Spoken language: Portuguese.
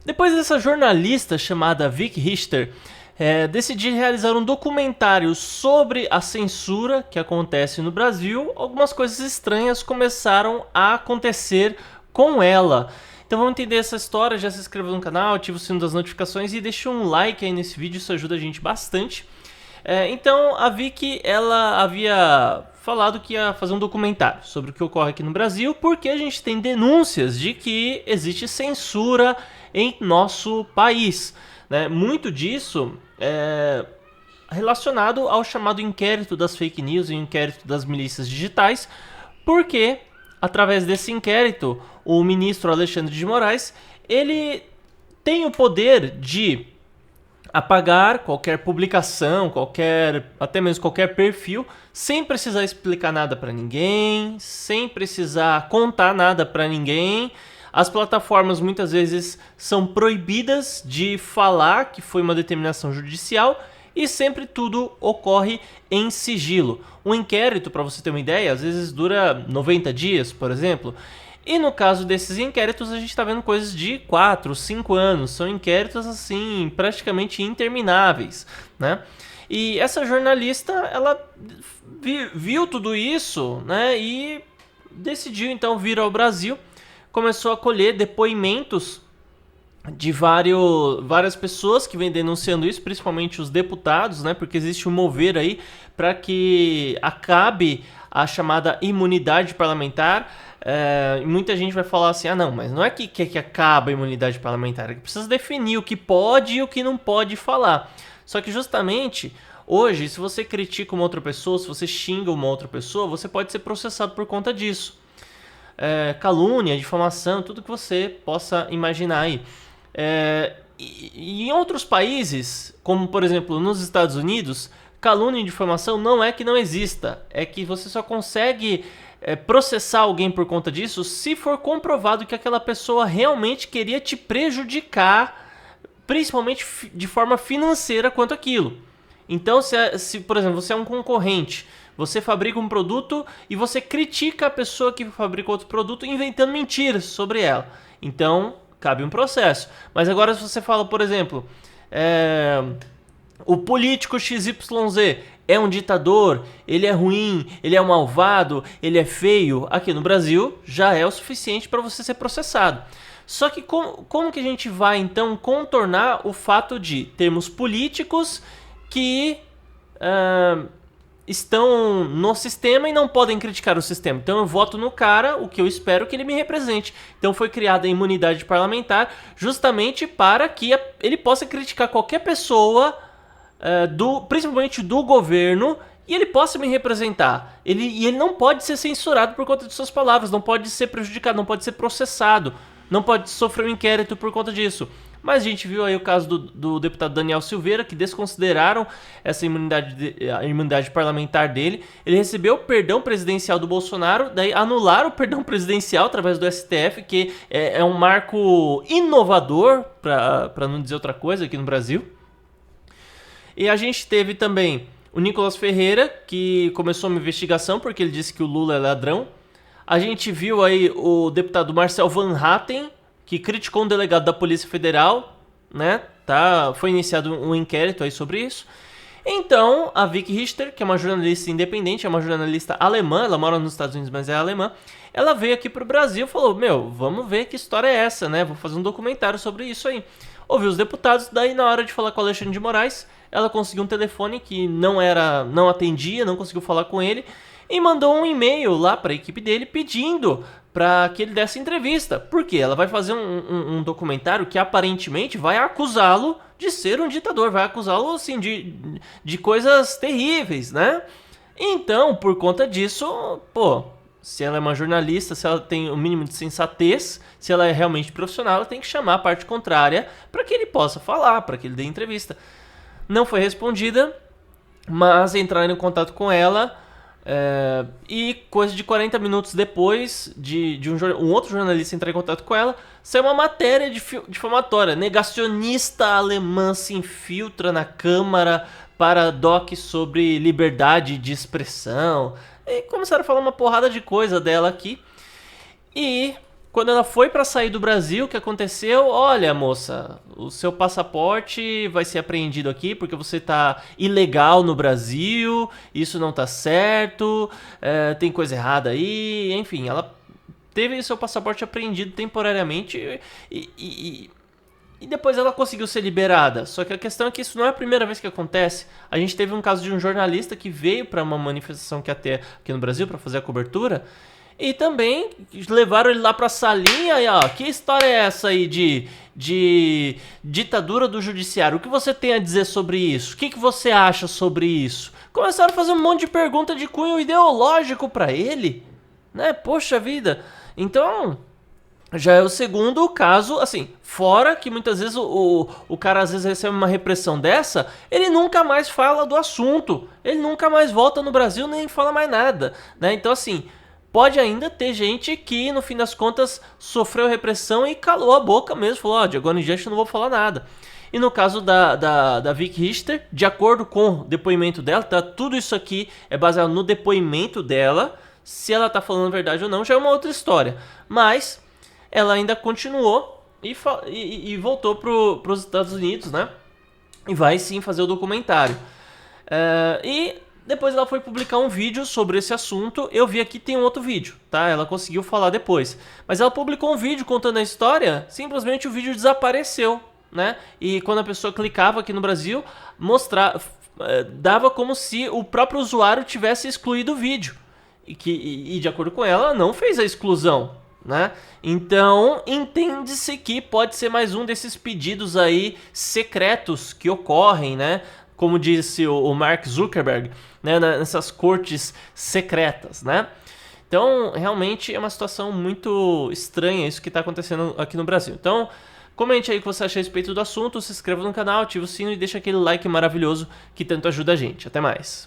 Depois dessa jornalista chamada Vicky Richter decidir realizar um documentário sobre a censura que acontece no Brasil, algumas coisas estranhas começaram a acontecer com ela. Então vamos entender essa história, já se inscreva no canal, ativa o sino das notificações e deixa um like aí nesse vídeo, isso ajuda a gente bastante. Então a Vicky, ela havia falado que ia fazer um documentário sobre o que ocorre aqui no Brasil, porque a gente tem denúncias de que existe censura em nosso país, né? Muito disso é relacionado ao chamado inquérito das fake news e inquérito das milícias digitais, porque através desse inquérito o ministro Alexandre de Moraes, ele tem o poder de apagar qualquer publicação, até mesmo qualquer perfil, sem precisar explicar nada para ninguém, sem precisar contar nada para ninguém. As plataformas muitas vezes são proibidas de falar que foi uma determinação judicial e sempre tudo ocorre em sigilo. Um inquérito, para você ter uma ideia, às vezes dura 90 dias, por exemplo. E no caso desses inquéritos, a gente está vendo coisas de 4, 5 anos. São inquéritos, assim, praticamente intermináveis, né? E essa jornalista, ela viu tudo isso, né? E decidiu, então, vir ao Brasil. Começou a colher depoimentos de várias pessoas que vêm denunciando isso, principalmente os deputados, né? Porque existe um mover aí para que acabe a chamada imunidade parlamentar. Muita gente vai falar assim, não, mas não é que acaba a imunidade parlamentar, é que precisa definir o que pode e o que não pode falar. Só que justamente hoje, se você critica uma outra pessoa, se você xinga uma outra pessoa, você pode ser processado por conta disso. Calúnia, difamação, tudo que você possa imaginar aí. E em outros países, como por exemplo nos Estados Unidos, calúnia e difamação não é que não exista, é que você só consegue processar alguém por conta disso se for comprovado que aquela pessoa realmente queria te prejudicar, principalmente de forma financeira quanto aquilo. Então, se por exemplo, você é um concorrente, você fabrica um produto e você critica a pessoa que fabrica outro produto inventando mentiras sobre ela. Então, cabe um processo. Mas agora se você fala, por exemplo, o político XYZ é um ditador, ele é ruim, ele é malvado, ele é feio, aqui no Brasil já é o suficiente para você ser processado. Só que como que a gente vai então contornar o fato de termos políticos que estão no sistema e não podem criticar o sistema? Então eu voto no cara, o que eu espero que ele me represente. Então foi criada a imunidade parlamentar justamente para que ele possa criticar qualquer pessoa, principalmente do governo, e ele possa me representar. Ele não pode ser censurado por conta de suas palavras, não pode ser prejudicado, não pode ser processado, não pode sofrer um inquérito por conta disso. Mas a gente viu aí o caso do deputado Daniel Silveira, que desconsideraram essa a imunidade parlamentar dele. Ele recebeu o perdão presidencial do Bolsonaro, daí anularam o perdão presidencial através do STF, que é um marco inovador, para não dizer outra coisa, aqui no Brasil. E a gente teve também o Nicolas Ferreira, que começou uma investigação porque ele disse que o Lula é ladrão. A gente viu aí o deputado Marcel Van Hatten, que criticou um delegado da Polícia Federal, né? Foi iniciado um inquérito aí sobre isso. Então, a Vicky Richter, que é uma jornalista independente, é uma jornalista alemã, ela mora nos Estados Unidos, mas é alemã, ela veio aqui pro Brasil e falou, vamos ver que história é essa, né? Vou fazer um documentário sobre isso aí. Ouviu os deputados, daí na hora de falar com o Alexandre de Moraes, ela conseguiu um telefone que não atendia, não conseguiu falar com ele, e mandou um e-mail lá para a equipe dele pedindo para que ele desse entrevista. Porque ela vai fazer um documentário que aparentemente vai acusá-lo de ser um ditador, vai acusá-lo assim, de coisas terríveis, né? Então, por conta disso, se ela é uma jornalista, se ela tem o mínimo de sensatez, se ela é realmente profissional, ela tem que chamar a parte contrária para que ele possa falar, para que ele dê entrevista. Não foi respondida, mas entraram em contato com ela e coisa de 40 minutos depois de um outro jornalista entrar em contato com ela, saiu uma matéria difamatória. Negacionista alemã se infiltra na Câmara para doc sobre liberdade de expressão. E começaram a falar uma porrada de coisa dela aqui. E quando ela foi para sair do Brasil, o que aconteceu? Olha, moça, o seu passaporte vai ser apreendido aqui porque você tá ilegal no Brasil, isso não tá certo, tem coisa errada aí, enfim, ela teve seu passaporte apreendido temporariamente e depois ela conseguiu ser liberada. Só que a questão é que isso não é a primeira vez que acontece. A gente teve um caso de um jornalista que veio para uma manifestação que ia ter aqui no Brasil para fazer a cobertura. E também levaram ele lá pra salinha e ó, que história é essa aí de ditadura do judiciário? O que você tem a dizer sobre isso? O que você acha sobre isso? Começaram a fazer um monte de pergunta de cunho ideológico pra ele, né? Poxa vida. Então, já é o segundo caso, assim, fora que muitas vezes o cara às vezes recebe uma repressão dessa, ele nunca mais fala do assunto, ele nunca mais volta no Brasil, nem fala mais nada, né? Então assim, pode ainda ter gente que no fim das contas sofreu repressão e calou a boca mesmo, falou, ó, de agora em diante eu não vou falar nada. E no caso da Vicky Richter, de acordo com o depoimento dela, tá, tudo isso aqui é baseado no depoimento dela, se ela tá falando a verdade ou não já é uma outra história, mas ela ainda continuou e voltou para os Estados Unidos, né? E vai sim fazer o documentário. E depois ela foi publicar um vídeo sobre esse assunto. Eu vi aqui tem um outro vídeo, tá? Ela conseguiu falar depois. Mas ela publicou um vídeo contando a história, simplesmente o vídeo desapareceu, né? E quando a pessoa clicava aqui no Brasil, dava como se o próprio usuário tivesse excluído o vídeo. E de acordo com ela, não fez a exclusão, né? Então, entende-se que pode ser mais um desses pedidos aí secretos que ocorrem, né? Como disse o Mark Zuckerberg, né? Nessas cortes secretas, né? Então, realmente é uma situação muito estranha isso que está acontecendo aqui no Brasil. Então, comente aí o que você acha a respeito do assunto, se inscreva no canal, ative o sino e deixa aquele like maravilhoso que tanto ajuda a gente. Até mais!